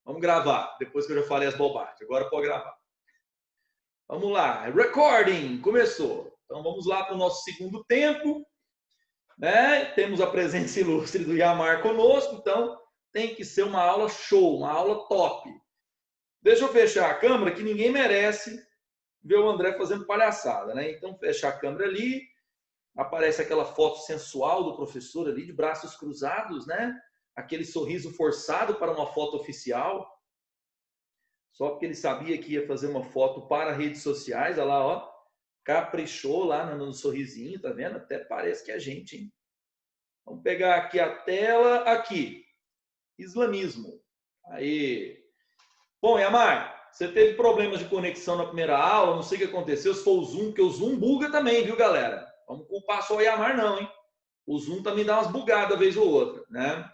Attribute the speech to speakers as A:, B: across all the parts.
A: Vamos gravar, depois que eu já falei as bobagens. Agora pode gravar. Vamos lá. Recording. Começou. Então vamos lá para o nosso segundo tempo. Né? Temos a presença ilustre do Yamar conosco. Então tem que ser uma aula show, uma aula top. Deixa eu fechar a câmera, que ninguém merece ver o André fazendo palhaçada, né? Então fecha a câmera ali. Aparece aquela foto sensual do professor ali, de braços cruzados, né? Aquele sorriso forçado para uma foto oficial. Só porque ele sabia que ia fazer uma foto para redes sociais. Olha lá, ó. Caprichou lá no sorrisinho, tá vendo? Até parece que é a gente, hein? Vamos pegar aqui a tela. Aqui. Islamismo. Aí. Bom, Yamar, você teve problemas de conexão na primeira aula. Não sei o que aconteceu. Se foi o Zoom, porque o Zoom buga também, viu, galera? Vamos culpar só o Yamar, não, hein? O Zoom também dá umas bugadas vez ou outra, né?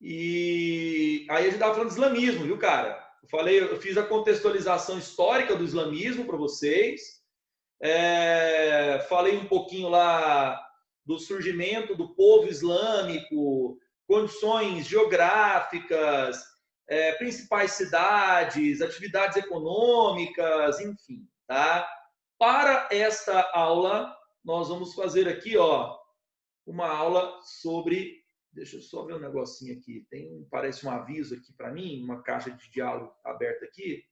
A: E aí a gente estava falando de islamismo, viu, cara? Eu fiz a contextualização histórica do islamismo para vocês. Falei um pouquinho lá do surgimento do povo islâmico, condições geográficas, principais cidades, atividades econômicas, enfim, tá? Para esta aula, nós vamos fazer aqui, ó, uma aula sobre... Deixa eu só ver um negocinho aqui. Parece um aviso aqui para mim, uma caixa de diálogo aberta aqui,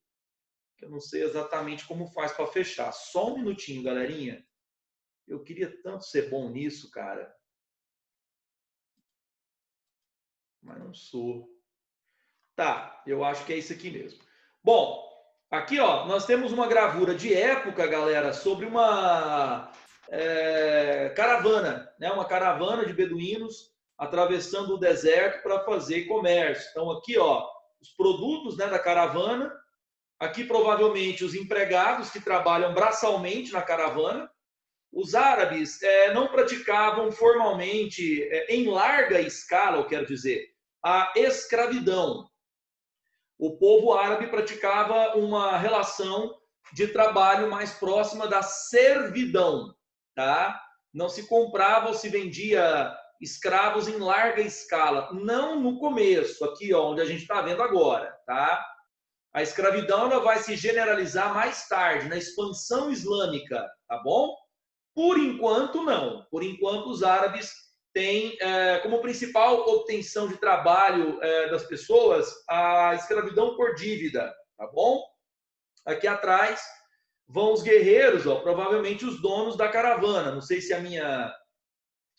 A: que eu não sei exatamente como faz para fechar. Só um minutinho, galerinha. Eu queria tanto ser bom nisso, cara. Mas não sou. Tá, eu acho que é isso aqui mesmo. Bom, aqui, ó, nós temos uma gravura de época, galera, sobre uma caravana, né? Uma caravana de beduínos atravessando o deserto para fazer comércio. Então, aqui, ó, os produtos, né, da caravana. Aqui, provavelmente, os empregados que trabalham braçalmente na caravana. Os árabes não praticavam formalmente, em larga escala, eu quero dizer, a escravidão. O povo árabe praticava uma relação de trabalho mais próxima da servidão, tá? Não se comprava ou se vendia escravos em larga escala, não no começo, aqui ó, onde a gente está vendo agora, tá? A escravidão ela vai se generalizar mais tarde, na expansão islâmica, tá bom? Por enquanto, não. Por enquanto, os árabes têm como principal obtenção de trabalho das pessoas a escravidão por dívida, tá bom? Aqui atrás vão os guerreiros, ó, provavelmente os donos da caravana. Não sei se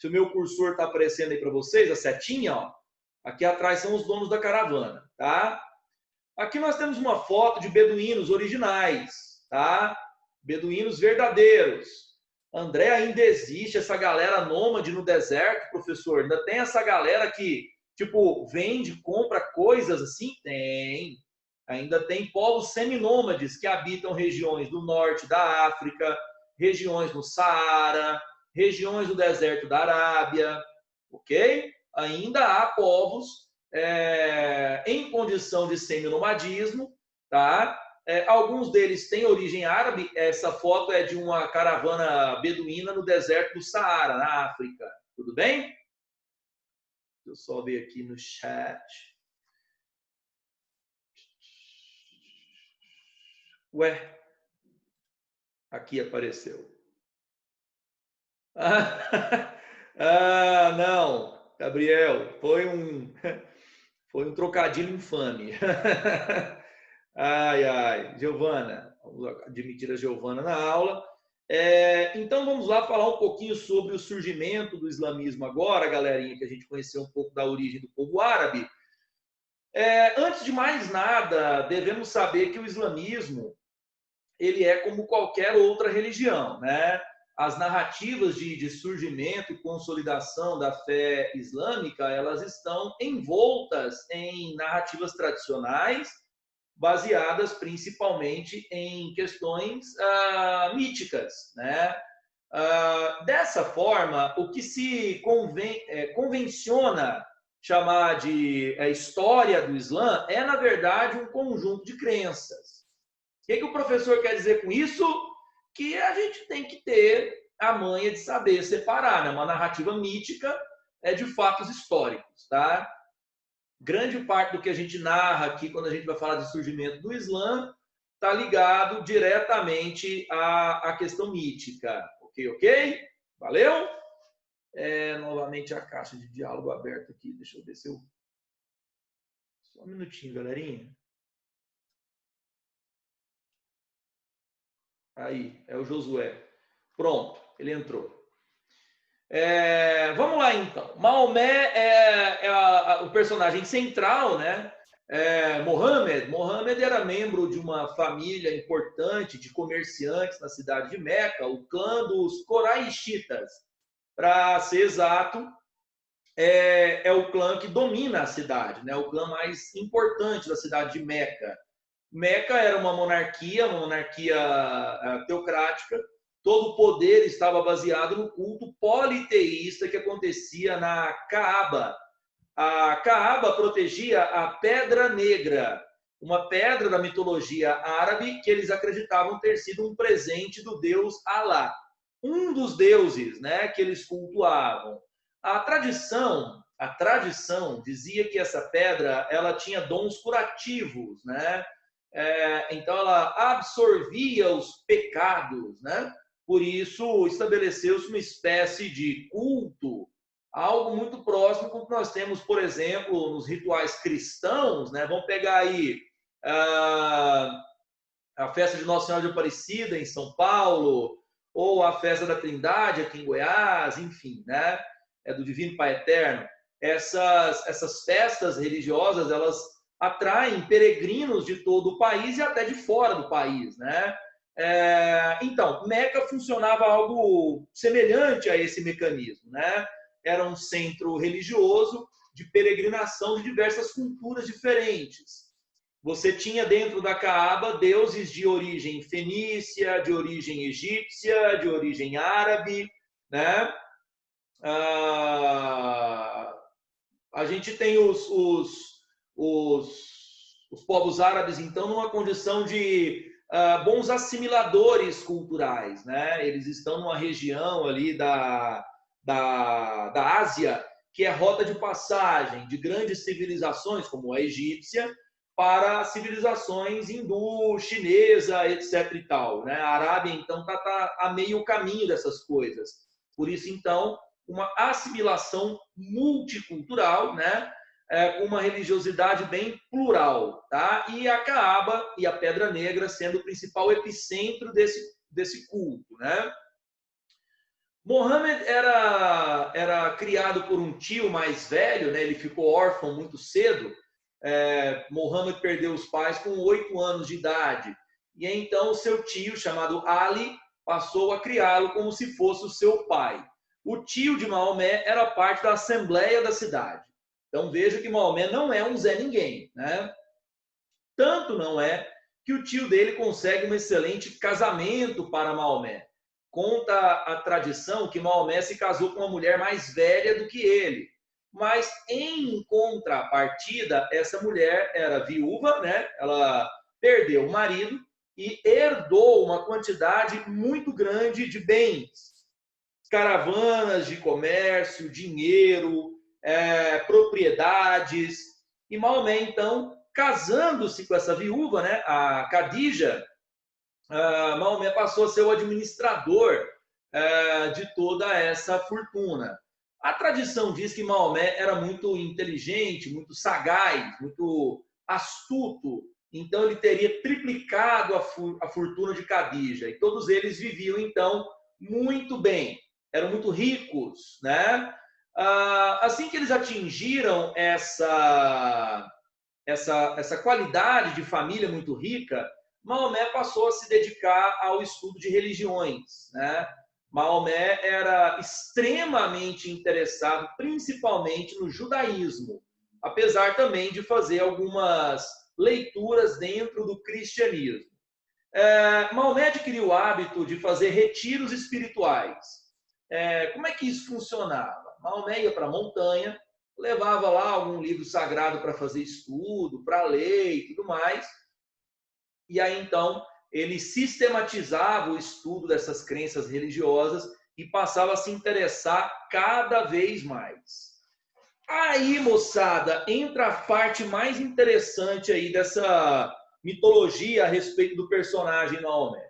A: o meu cursor está aparecendo aí para vocês, a setinha, ó. Aqui atrás são os donos da caravana, tá? Aqui nós temos uma foto de beduínos originais, tá? Beduínos verdadeiros. André, ainda existe essa galera nômade no deserto, professor? Ainda tem essa galera que, tipo, vende, compra coisas assim? Tem. Ainda tem povos seminômades que habitam regiões do norte da África, regiões no Saara, regiões do deserto da Arábia, ok? Ainda há povos em condição de seminomadismo, tá? Alguns deles têm origem árabe. Essa foto é de uma caravana beduína no deserto do Saara, na África. Tudo bem? Deixa eu só ver aqui no chat. Ué, aqui apareceu. Não, Gabriel, foi um trocadilho infame. Ai, ai, Giovana, vamos admitir a Giovana na aula. Então vamos lá falar um pouquinho sobre o surgimento do islamismo agora, galerinha, que a gente conheceu um pouco da origem do povo árabe. Antes de mais nada, devemos saber que o islamismo ele é como qualquer outra religião, né? As narrativas de surgimento e consolidação da fé islâmica, elas estão envoltas em narrativas tradicionais, baseadas principalmente em questões míticas, né? Dessa forma, o que se convenciona chamar de história do Islã é, na verdade, um conjunto de crenças. O que o professor quer dizer com isso? Que a gente tem que ter a manha de saber separar, né? Uma narrativa mítica de fatos históricos, tá? grande parte do que a gente narra aqui quando a gente vai falar de surgimento do Islã está ligado diretamente à questão mítica. Ok? Valeu? Novamente a caixa de diálogo aberta aqui. Deixa eu ver se eu... Só um minutinho, galerinha. Aí, é o Josué. Pronto, ele entrou. Vamos lá, então. Maomé é o personagem central, né? Mohammed era membro de uma família importante de comerciantes na cidade de Meca, o clã dos Quraishitas. Para ser exato, é o clã que domina a cidade, né? O clã mais importante da cidade de Meca. Meca era uma monarquia teocrática. Todo o poder estava baseado no culto politeísta que acontecia na Kaaba. A Kaaba protegia a Pedra Negra, uma pedra da mitologia árabe que eles acreditavam ter sido um presente do deus Alá, um dos deuses, né, que eles cultuavam. A tradição dizia que essa pedra ela tinha dons curativos, né? Então ela absorvia os pecados, né? Por isso estabeleceu-se uma espécie de culto, algo muito próximo com o que nós temos, por exemplo, nos rituais cristãos, né? Vamos pegar aí a festa de Nossa Senhora de Aparecida em São Paulo, ou a festa da Trindade aqui em Goiás, enfim, né? Do Divino Pai Eterno. Essas festas religiosas, elas atraem peregrinos de todo o país e até de fora do país, né? Então, Meca funcionava algo semelhante a esse mecanismo, né? Era um centro religioso de peregrinação de diversas culturas diferentes. Você tinha dentro da Kaaba deuses de origem fenícia, de origem egípcia, de origem árabe, né? A gente tem os povos árabes, então, numa condição de bons assimiladores culturais, né? Eles estão numa região ali da Ásia, que é rota de passagem de grandes civilizações, como a egípcia, para civilizações hindu, chinesa, etc. e tal, né? A Arábia, então, está a meio caminho dessas coisas. Por isso, então, uma assimilação multicultural, né? Com uma religiosidade bem plural, tá? E a Kaaba e a Pedra Negra sendo o principal epicentro desse culto, né? Mohammed era criado por um tio mais velho, né? Ele ficou órfão muito cedo. Mohammed perdeu os pais com 8 anos de idade. E então o seu tio, chamado Ali, passou a criá-lo como se fosse o seu pai. O tio de Maomé era parte da assembleia da cidade. Então veja que Maomé não é um Zé Ninguém, né? Tanto não é que o tio dele consegue um excelente casamento para Maomé. Conta a tradição que Maomé se casou com uma mulher mais velha do que ele. Mas, em contrapartida, essa mulher era viúva, né? Ela perdeu o marido e herdou uma quantidade muito grande de bens. Caravanas de comércio, dinheiro, propriedades. E Maomé, então, casando-se com essa viúva, né, a Khadija, Maomé passou a ser o administrador de toda essa fortuna. A tradição diz que Maomé era muito inteligente, muito sagaz, muito astuto. Então, ele teria triplicado a fortuna de Khadija. E todos eles viviam, então, muito bem. Eram muito ricos, né? Assim que eles atingiram essa qualidade de família muito rica, Maomé passou a se dedicar ao estudo de religiões, né? Maomé era extremamente interessado, principalmente no judaísmo, apesar também de fazer algumas leituras dentro do cristianismo. Maomé adquiriu o hábito de fazer retiros espirituais. Como é que isso funcionava? Maomé ia para a montanha, levava lá algum livro sagrado para fazer estudo, para ler e tudo mais. E aí, então, ele sistematizava o estudo dessas crenças religiosas e passava a se interessar cada vez mais. Aí, moçada, entra a parte mais interessante aí dessa mitologia a respeito do personagem Maomé.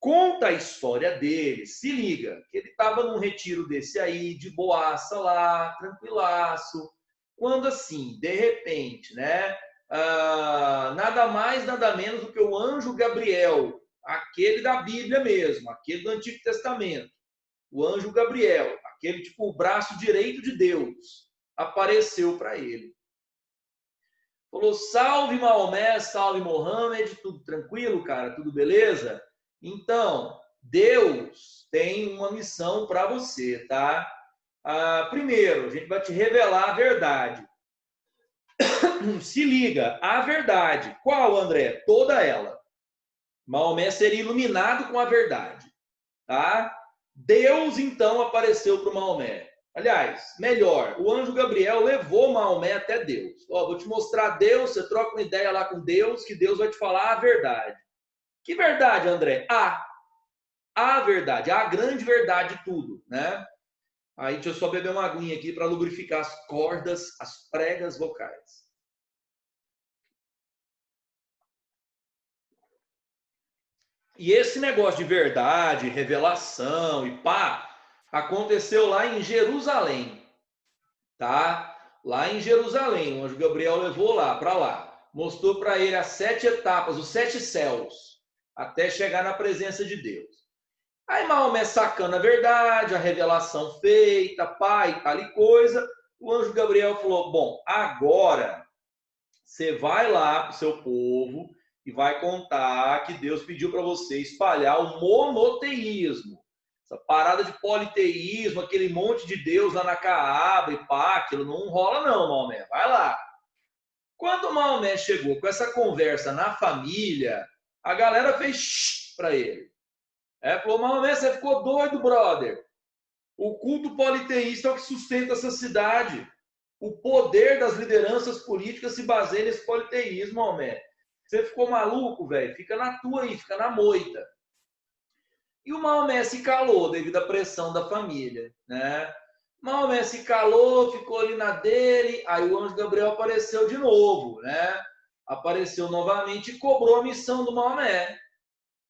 A: Conta a história dele, se liga, que ele estava num retiro desse aí, de boaça lá, tranquilaço, quando assim, de repente, né, nada mais, nada menos do que o anjo Gabriel, aquele da Bíblia mesmo, aquele do Antigo Testamento, o anjo Gabriel, aquele tipo o braço direito de Deus, apareceu para ele. Falou, salve Maomé, salve Mohammed, tudo tranquilo, cara? Tudo beleza? Então, Deus tem uma missão para você, tá? Primeiro, a gente vai te revelar a verdade. Se liga, a verdade. Qual, André? Toda ela. Maomé seria iluminado com a verdade, tá? Deus, então, apareceu para o Maomé. Aliás, melhor, o anjo Gabriel levou Maomé até Deus. Ó, vou te mostrar Deus, você troca uma ideia lá com Deus, que Deus vai te falar a verdade. Que verdade, André? A verdade, a grande verdade de tudo, né? Aí deixa eu só beber uma aguinha aqui para lubrificar as cordas, as pregas vocais. E esse negócio de verdade, revelação e pá, aconteceu lá em Jerusalém, tá? Lá em Jerusalém, o anjo Gabriel levou lá, para lá. Mostrou para ele as 7 etapas, os 7 céus, até chegar na presença de Deus. Aí Maomé sacando a verdade, a revelação feita, pai, tal e coisa, o anjo Gabriel falou, bom, agora você vai lá para o seu povo e vai contar que Deus pediu para você espalhar o monoteísmo. Essa parada de politeísmo, aquele monte de Deus lá na Caaba e pá, aquilo não rola não, Maomé. Vai lá. Quando o Maomé chegou com essa conversa na família, a galera fez para ele. Falou, Maomé, você ficou doido, brother. O culto politeísta é o que sustenta essa cidade. O poder das lideranças políticas se baseia nesse politeísmo, Maomé. Você ficou maluco, velho? Fica na tua aí, fica na moita. E o Maomé se calou devido à pressão da família, né? Maomé se calou, ficou ali na dele, aí o anjo Gabriel apareceu de novo, né? Apareceu novamente e cobrou a missão do Maomé.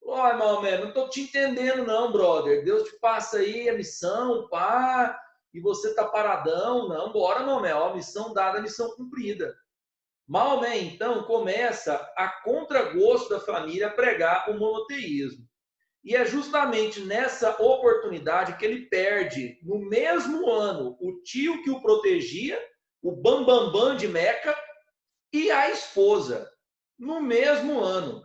A: Olha, Maomé, não estou te entendendo não, brother. Deus te passa aí a missão, pá, e você tá paradão. Não, bora, Maomé, ó, missão dada, missão cumprida. Maomé, então, começa a contragosto da família a pregar o monoteísmo. E é justamente nessa oportunidade que ele perde, no mesmo ano, o tio que o protegia, o Bambambam de Meca, e a esposa, no mesmo ano.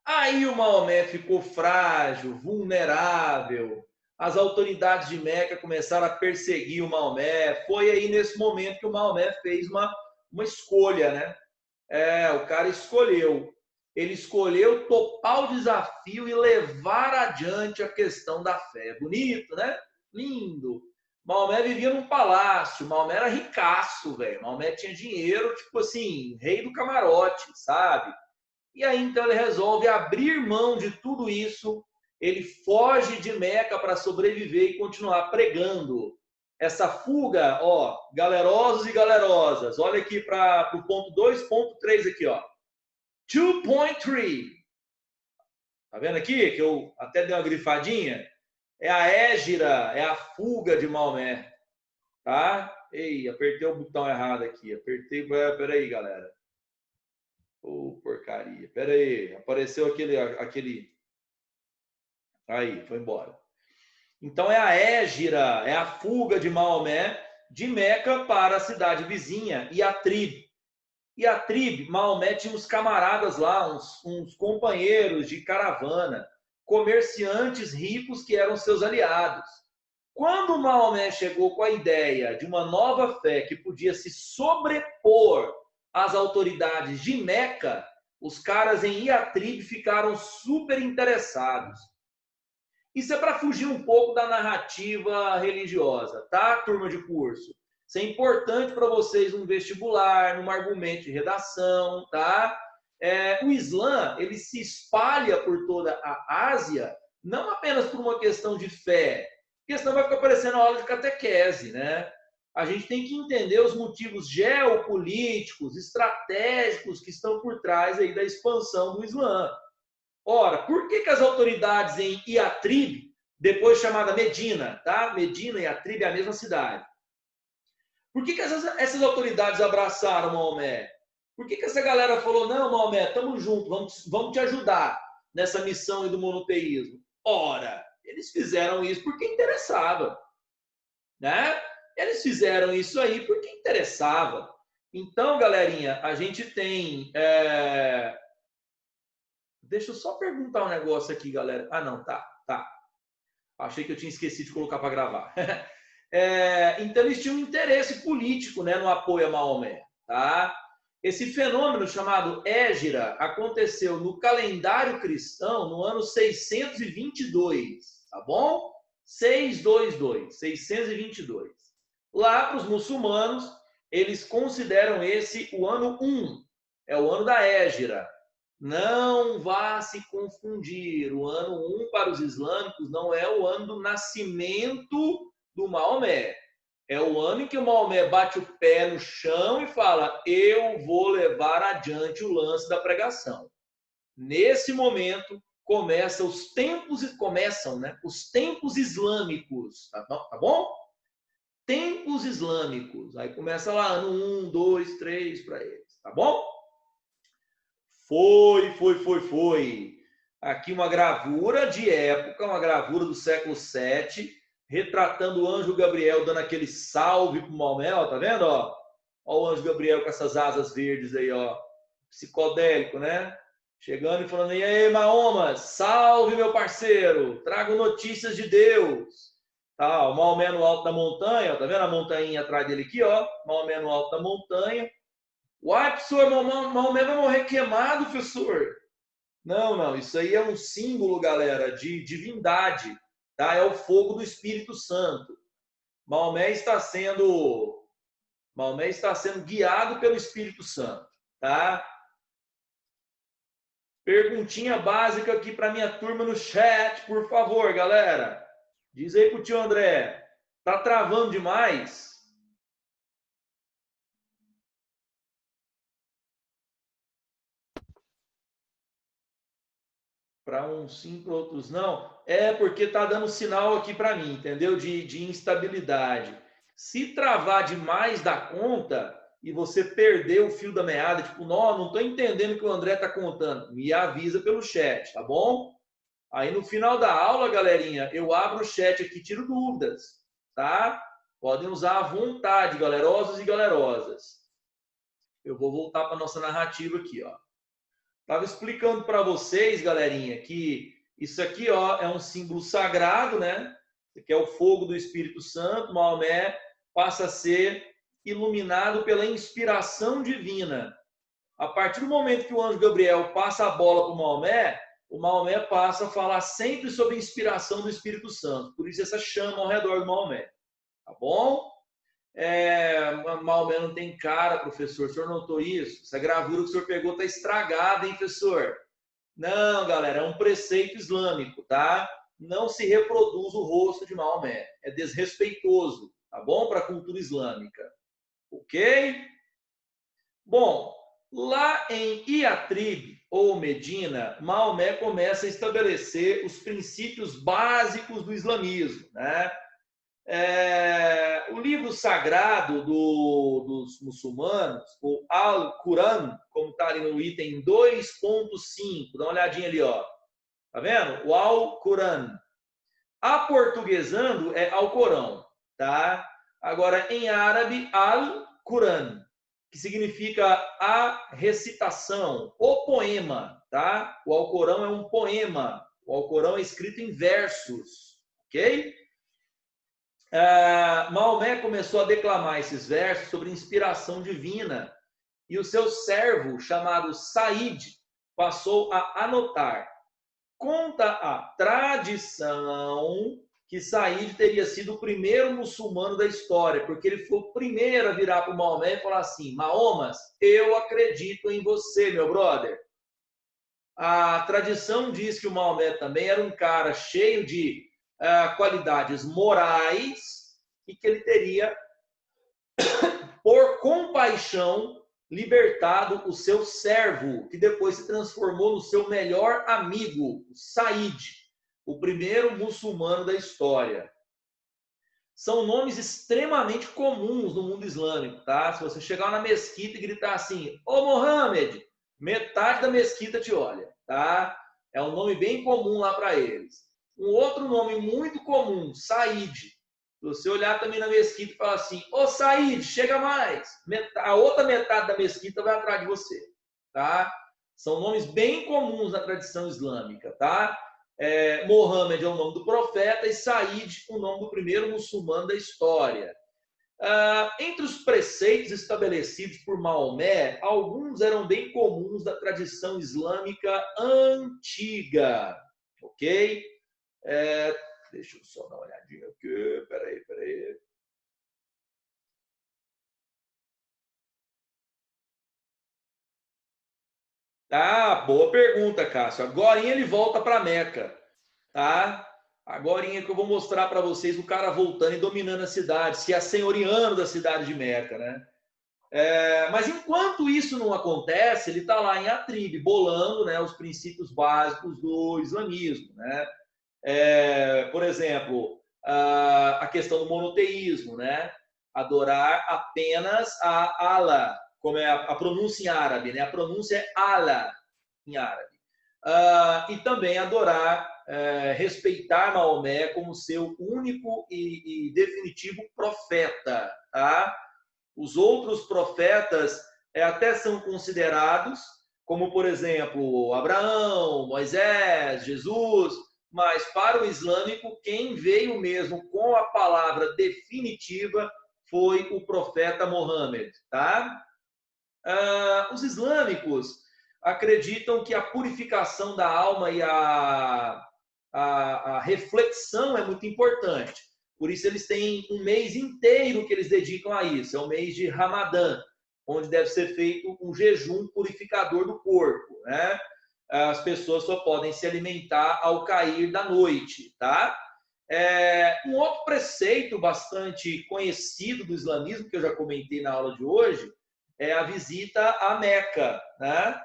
A: Aí o Maomé ficou frágil, vulnerável. As autoridades de Meca começaram a perseguir o Maomé. Foi aí nesse momento que o Maomé fez uma escolha, né? O cara escolheu. Ele escolheu topar o desafio e levar adiante a questão da fé. Bonito, né? Lindo. Maomé vivia num palácio. Maomé era ricaço, velho. Maomé tinha dinheiro, tipo assim, rei do camarote, sabe? E aí, então, ele resolve abrir mão de tudo isso. Ele foge de Meca para sobreviver e continuar pregando. Essa fuga, ó, galerosos e galerosas. Olha aqui para o ponto 2.3 aqui, ó. 2.3. Tá vendo aqui que eu até dei uma grifadinha? É a hégira, é a fuga de Maomé. Tá? Ei, apertei o botão errado aqui. Apertei, peraí, galera. Porcaria. Pera aí, apareceu aquele. Aí, foi embora. Então é a hégira, é a fuga de Maomé de Meca para a cidade vizinha, Yatrib. Yatrib, Maomé tinha uns camaradas lá, uns companheiros de caravana, comerciantes ricos que eram seus aliados. Quando Maomé chegou com a ideia de uma nova fé que podia se sobrepor às autoridades de Meca, os caras em Yatrib ficaram super interessados. Isso é para fugir um pouco da narrativa religiosa, tá, turma de curso? Isso é importante para vocês num vestibular, num argumento de redação, tá? O Islã, ele se espalha por toda a Ásia, não apenas por uma questão de fé, porque senão vai ficar parecendo aula de catequese, né? a gente tem que entender os motivos geopolíticos, estratégicos que estão por trás aí da expansão do Islã. Ora, por que as autoridades em Iatrib, depois chamada Medina, tá? Medina e Iatrib é a mesma cidade. Por que essas autoridades abraçaram Maomé? Por que essa galera falou, não, Maomé, estamos juntos, vamos te ajudar nessa missão do monoteísmo? Ora, eles fizeram isso porque interessava, né? Eles fizeram isso aí porque interessava. Então, galerinha, a gente tem... Deixa eu só perguntar um negócio aqui, galera. Ah, não, tá. Achei que eu tinha esquecido de colocar para gravar. Então, eles tinham um interesse político, né, no apoio a Maomé, tá? Esse fenômeno chamado Hégira aconteceu no calendário cristão no ano 622, tá bom? 622. Lá para os muçulmanos, eles consideram esse o ano 1, é o ano da Hégira. Não vá se confundir, o ano 1 para os islâmicos não é o ano do nascimento do Maomé. É o ano em que o Maomé bate o pé no chão e fala, eu vou levar adiante o lance da pregação. Nesse momento, começam os tempos islâmicos, tá bom? Tempos islâmicos. Aí começa lá, ano 1, 2, 3 para eles, tá bom? Foi. Aqui uma gravura de época, uma gravura do século VII, retratando o anjo Gabriel dando aquele salve pro Maomé, ó, tá vendo? Ó o anjo Gabriel com essas asas verdes aí, ó, psicodélico, né? Chegando e falando, e aí, Mahoma, salve, meu parceiro, trago notícias de Deus. Tá, o Maomé no alto da montanha, ó, tá vendo a montanha atrás dele aqui, ó? Maomé no alto da montanha. Uai, professor, Maomé vai morrer queimado, professor. Não, isso aí é um símbolo, galera, de divindade, tá? É o fogo do Espírito Santo. Maomé está sendo guiado pelo Espírito Santo, tá? Perguntinha básica aqui para minha turma no chat, por favor, galera. Diz aí pro tio André, tá travando demais? Para uns sim, para outros não. É porque está dando sinal aqui para mim, entendeu? De instabilidade. Se travar demais da conta e você perder o fio da meada, tipo, não estou entendendo o que o André está contando, me avisa pelo chat, tá bom? Aí no final da aula, galerinha, eu abro o chat aqui, tiro dúvidas, tá? Podem usar à vontade, galerosos e galerosas. Eu vou voltar para nossa narrativa aqui, ó. Estava explicando para vocês, galerinha, que isso aqui, ó, é um símbolo sagrado, né? Isso aqui é o fogo do Espírito Santo. Maomé passa a ser iluminado pela inspiração divina. A partir do momento que o anjo Gabriel passa a bola para o Maomé passa a falar sempre sobre a inspiração do Espírito Santo. Por isso essa chama ao redor do Maomé. Tá bom? Maomé não tem cara, professor. O senhor notou isso? Essa gravura que o senhor pegou está estragada, hein, professor? Não, galera, é um preceito islâmico, tá? Não se reproduz o rosto de Maomé. É desrespeitoso, tá bom? Para a cultura islâmica. Ok? Bom, lá em Iatrib, ou Medina, Maomé começa a estabelecer os princípios básicos do islamismo, né? O livro sagrado dos muçulmanos, o Al-Quran, como está ali no item 2.5, dá uma olhadinha ali, ó. Tá vendo? O Al-Quran. Aportuguesando é Alcorão, tá? Agora, em árabe, Al-Quran, que significa a recitação, o poema, tá? O Alcorão é um poema. O Alcorão é escrito em versos, ok? Maomé começou a declamar esses versos sobre inspiração divina e o seu servo, chamado Said, passou a anotar. Conta a tradição que Said teria sido o primeiro muçulmano da história, porque ele foi o primeiro a virar para o Maomé e falar assim, Mahomas, eu acredito em você, meu brother. A tradição diz que o Maomé também era um cara cheio de qualidades morais e que ele teria por compaixão, libertado o seu servo, que depois se transformou no seu melhor amigo, Said, o primeiro muçulmano da história. São nomes extremamente comuns no mundo islâmico, tá? Se você chegar na mesquita e gritar assim, ô Mohammed, metade da mesquita te olha, tá? É um nome bem comum lá para eles. Um outro nome muito comum, Said. Se você olhar também na mesquita e falar assim, ô Said, chega mais. A outra metade da mesquita vai atrás de você, tá? São nomes bem comuns na tradição islâmica, tá? Mohammed é o nome do profeta e Said o nome do primeiro muçulmano da história. Entre os preceitos estabelecidos por Maomé, alguns eram bem comuns da tradição islâmica antiga, ok? Deixa eu só dar uma olhadinha aqui, peraí. Boa pergunta, Cássio. Agora ele volta para Meca, tá? Agora que eu vou mostrar para vocês o cara voltando e dominando a cidade, se assenhoreando da cidade de Meca, né? Mas enquanto isso não acontece, ele está lá em Atrib, bolando, né, os princípios básicos do islamismo, né? Por exemplo, a questão do monoteísmo, né? Adorar apenas a Allah, como é a pronúncia em árabe, né? A pronúncia é Allah em árabe. E também adorar, respeitar Maomé como seu único e definitivo profeta, tá? Os outros profetas até são considerados, como, por exemplo, Abraão, Moisés, Jesus, mas para o islâmico, quem veio mesmo com a palavra definitiva foi o profeta Mohammed, tá? Os islâmicos acreditam que a purificação da alma e a reflexão é muito importante. Por isso eles têm um mês inteiro que eles dedicam a isso. É o mês de Ramadã, onde deve ser feito um jejum purificador do corpo, né? As pessoas só podem se alimentar ao cair da noite, tá? Um outro preceito bastante conhecido do islamismo, que eu já comentei na aula de hoje, é a visita a Meca, né?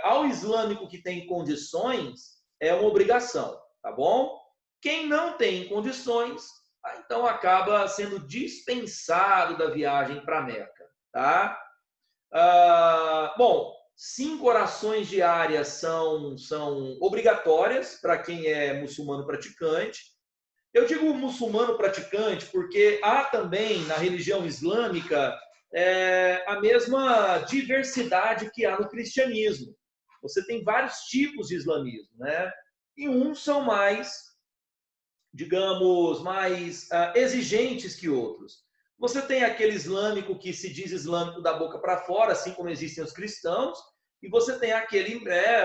A: Ao islâmico que tem condições, é uma obrigação, tá bom? Quem não tem condições, então acaba sendo dispensado da viagem para Meca, tá? Bom, 5 orações diárias são obrigatórias para quem é muçulmano praticante. Eu digo muçulmano praticante porque há também na religião islâmica a mesma diversidade que há no cristianismo. Você tem vários tipos de islamismo, né? E uns são mais, digamos, mais exigentes que outros. Você tem aquele islâmico que se diz islâmico da boca para fora, assim como existem os cristãos, e você tem aquele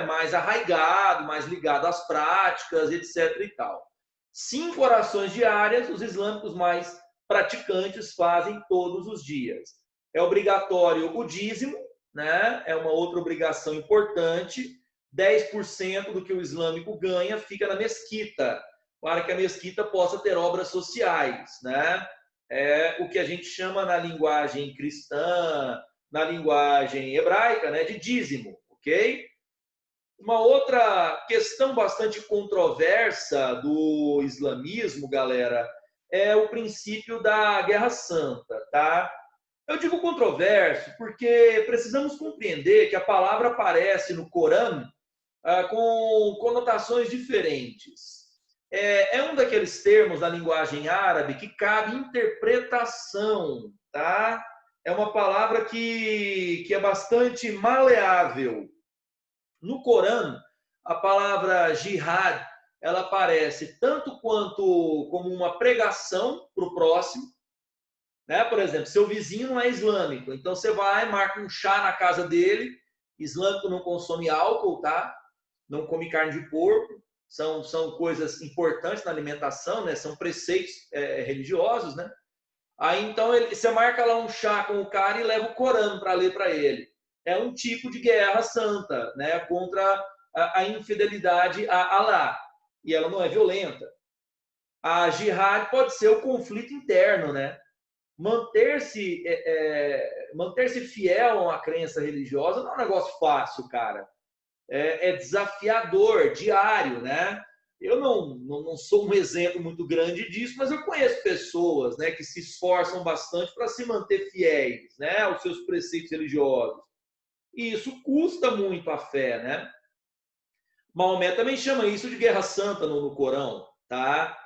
A: mais arraigado, mais ligado às práticas, etc. e tal. 5 orações diárias, os islâmicos mais praticantes fazem todos os dias. É obrigatório o dízimo, né? É uma outra obrigação importante. 10% do que o islâmico ganha fica na mesquita, para que a mesquita possa ter obras sociais, né? O que a gente chama na linguagem cristã, na linguagem hebraica, né, de dízimo, ok? Uma outra questão bastante controversa do islamismo, galera, é o princípio da Guerra Santa, tá? Eu digo controverso porque precisamos compreender que a palavra aparece no Corão com conotações diferentes. Um daqueles termos da linguagem árabe que cabe interpretação, tá? É uma palavra que é bastante maleável. No Corão, a palavra jihad, ela aparece tanto quanto como uma pregação para o próximo, né? Por exemplo, seu vizinho não é islâmico, então você vai, marca um chá na casa dele, islâmico não consome álcool, tá? Não come carne de porco, são coisas importantes na alimentação, né? São preceitos religiosos, né? Aí então você marca lá um chá com o cara e leva o Corão para ler para ele. É um tipo de guerra santa, né? Contra a infidelidade a Alá. E ela não é violenta. A jihad pode ser o conflito interno, né? manter-se manter-se fiel a uma crença religiosa não é um negócio fácil, cara. É desafiador, diário, né? Eu não sou um exemplo muito grande disso, mas eu conheço pessoas, né, que se esforçam bastante para se manter fiéis, né, aos seus preceitos religiosos. E isso custa muito a fé, né? Maomé também chama isso de guerra santa no Corão, tá?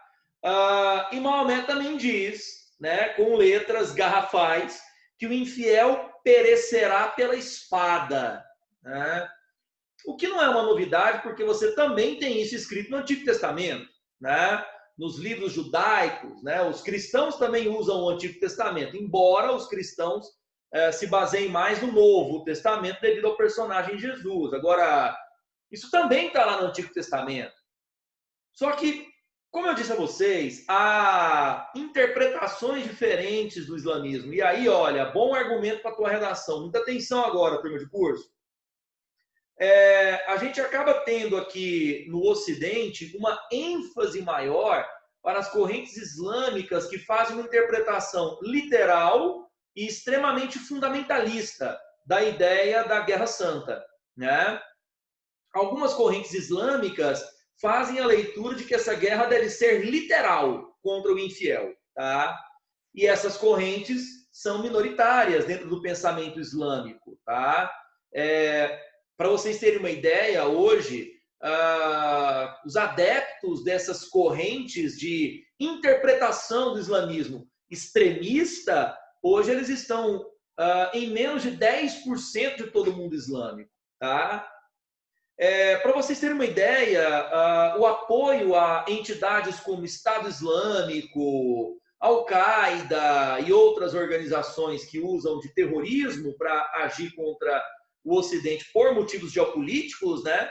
A: E Maomé também diz, né, com letras garrafais, que o infiel perecerá pela espada, né? O que não é uma novidade, porque você também tem isso escrito no Antigo Testamento, né? Nos livros judaicos, né? Os cristãos também usam o Antigo Testamento, embora os cristãos se baseiem mais no Novo Testamento devido ao personagem Jesus. Agora, isso também está lá no Antigo Testamento. Só que, como eu disse a vocês, há interpretações diferentes do islamismo. E aí, olha, bom argumento para a tua redação. Muita atenção agora, turma de curso. A gente acaba tendo aqui no Ocidente uma ênfase maior para as correntes islâmicas que fazem uma interpretação literal e extremamente fundamentalista da ideia da Guerra Santa, né? Algumas correntes islâmicas fazem a leitura de que essa guerra deve ser literal contra o infiel, tá? E essas correntes são minoritárias dentro do pensamento islâmico, tá? Para vocês terem uma ideia, hoje, os adeptos dessas correntes de interpretação do islamismo extremista, hoje eles estão em menos de 10% de todo o mundo islâmico, tá? Para vocês terem uma ideia, o apoio a entidades como Estado Islâmico, Al-Qaeda e outras organizações que usam de terrorismo para agir contra o Ocidente por motivos geopolíticos, né?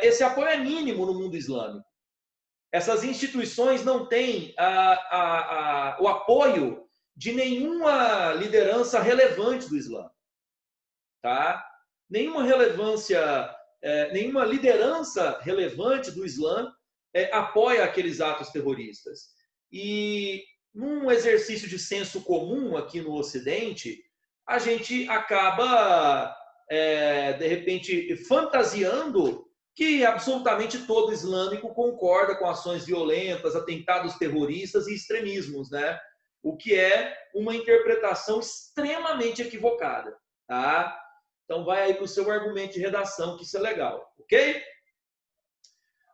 A: Esse apoio é mínimo no mundo islâmico. Essas instituições não têm o apoio de nenhuma liderança relevante do Islã, tá? Nenhuma liderança relevante do Islã apoia aqueles atos terroristas. E num exercício de senso comum aqui no Ocidente, a gente acaba, de repente, fantasiando que absolutamente todo islâmico concorda com ações violentas, atentados terroristas e extremismos, né? O que é uma interpretação extremamente equivocada, tá? Então vai aí para o seu argumento de redação, que isso é legal, ok?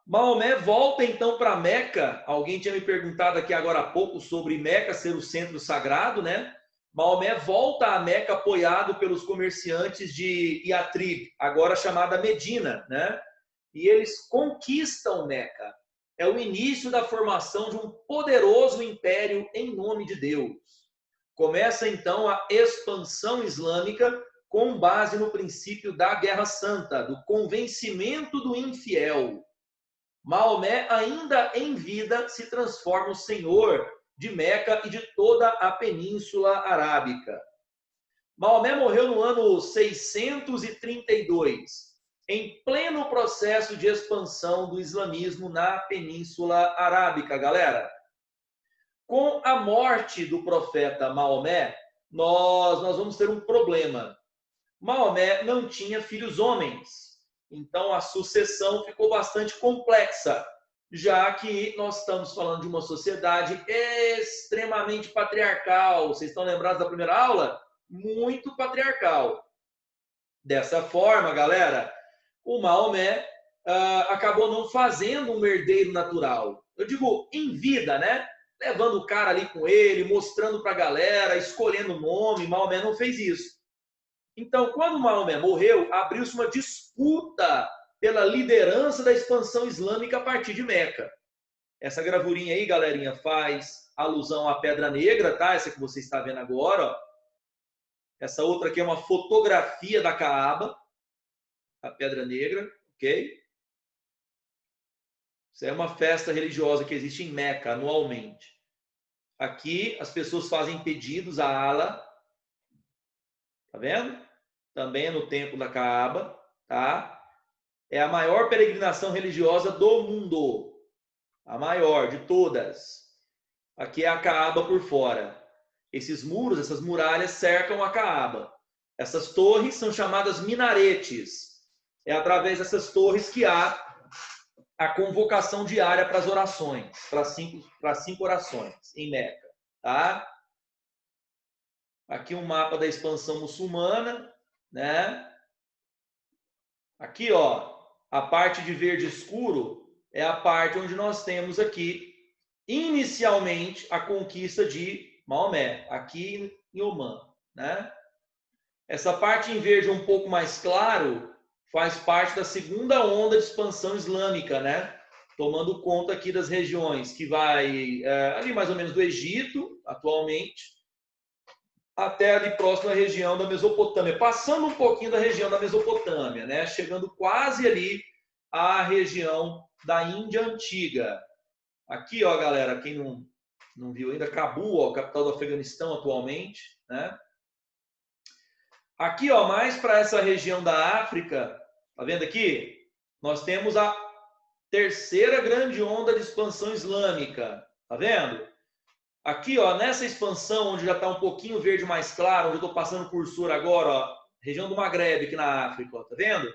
A: Maomé volta então para Meca. Alguém tinha me perguntado aqui agora há pouco sobre Meca ser o centro sagrado, né? Maomé volta a Meca apoiado pelos comerciantes de Yatrib, agora chamada Medina, né? E eles conquistam Meca. É o início da formação de um poderoso império em nome de Deus. Começa então a expansão islâmica com base no princípio da Guerra Santa, do convencimento do infiel. Maomé, ainda em vida, se transforma o senhor de Meca e de toda a Península Arábica. Maomé morreu no ano 632, em pleno processo de expansão do islamismo na Península Arábica, galera. Com a morte do profeta Maomé, nós vamos ter um problema. Maomé não tinha filhos homens, então a sucessão ficou bastante complexa, já que nós estamos falando de uma sociedade extremamente patriarcal. Vocês estão lembrados da primeira aula? Muito patriarcal. Dessa forma, galera, o Maomé acabou não fazendo um herdeiro natural. Eu digo em vida, né? Levando o cara ali com ele, mostrando para a galera, escolhendo o nome. Maomé não fez isso. Então, quando Maomé morreu, abriu-se uma disputa pela liderança da expansão islâmica a partir de Meca. Essa gravurinha aí, galerinha, faz alusão à Pedra Negra, tá? Essa que você está vendo agora, ó. Essa outra aqui é uma fotografia da Caaba, a Pedra Negra, ok? Isso é uma festa religiosa que existe em Meca anualmente. Aqui as pessoas fazem pedidos a Allah, tá vendo? Também é no templo da Caaba, tá? É a maior peregrinação religiosa do mundo, a maior de todas. Aqui é a Caaba por fora. Esses muros, essas muralhas cercam a Caaba. Essas torres são chamadas minaretes. É através dessas torres que há a convocação diária para as orações, para cinco orações em Meca, tá? Aqui um mapa da expansão muçulmana, né? Aqui, ó, a parte de verde escuro é a parte onde nós temos aqui, inicialmente, a conquista de Maomé, aqui em Omã, né? Essa parte em verde um pouco mais claro faz parte da segunda onda de expansão islâmica, né? Tomando conta aqui das regiões que vai ali mais ou menos do Egito, atualmente, até ali próximo à região da Mesopotâmia, passando um pouquinho da região da Mesopotâmia, né? Chegando quase ali à região da Índia Antiga. Aqui, ó, galera, quem não viu ainda, Cabul, ó, capital do Afeganistão atualmente, né? Aqui, ó, mais para essa região da África, tá vendo aqui? Nós temos a terceira grande onda de expansão islâmica, tá vendo? Aqui, ó, nessa expansão, onde já está um pouquinho verde mais claro, onde eu estou passando o cursor agora, ó, região do Maghreb, aqui na África, ó, tá vendo?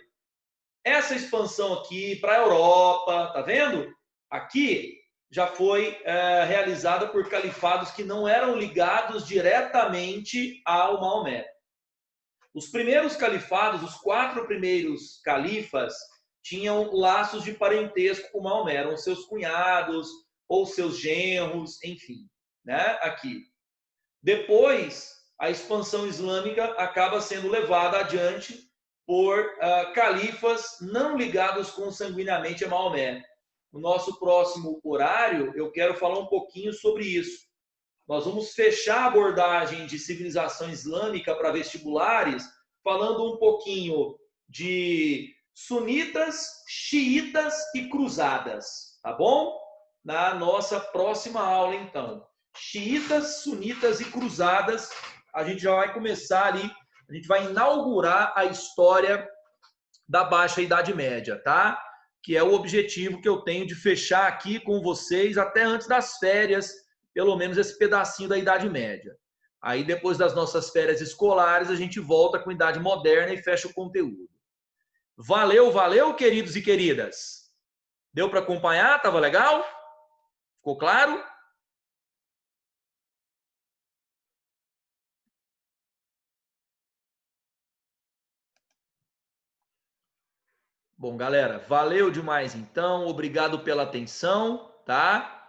A: Essa expansão aqui para a Europa, tá vendo? Aqui já foi realizada por califados que não eram ligados diretamente ao Maomé. Os primeiros califados, os 4 primeiros califas, tinham laços de parentesco com Maomé, eram seus cunhados ou seus genros, enfim, né? Aqui. Depois, a expansão islâmica acaba sendo levada adiante por califas não ligados consanguinamente a Maomé. No nosso próximo horário, eu quero falar um pouquinho sobre isso. Nós vamos fechar a abordagem de civilização islâmica para vestibulares, falando um pouquinho de sunitas, xiitas e cruzadas, tá bom? Na nossa próxima aula, então. Xiitas, sunitas e cruzadas, a gente já vai começar ali, a gente vai inaugurar a história da Baixa Idade Média, tá? Que é o objetivo que eu tenho de fechar aqui com vocês até antes das férias, pelo menos esse pedacinho da Idade Média. Aí depois das nossas férias escolares, a gente volta com Idade Moderna e fecha o conteúdo. Valeu, valeu, queridos e queridas. Deu para acompanhar? Tava legal? Ficou claro? Bom, galera, valeu demais então. Obrigado pela atenção, tá?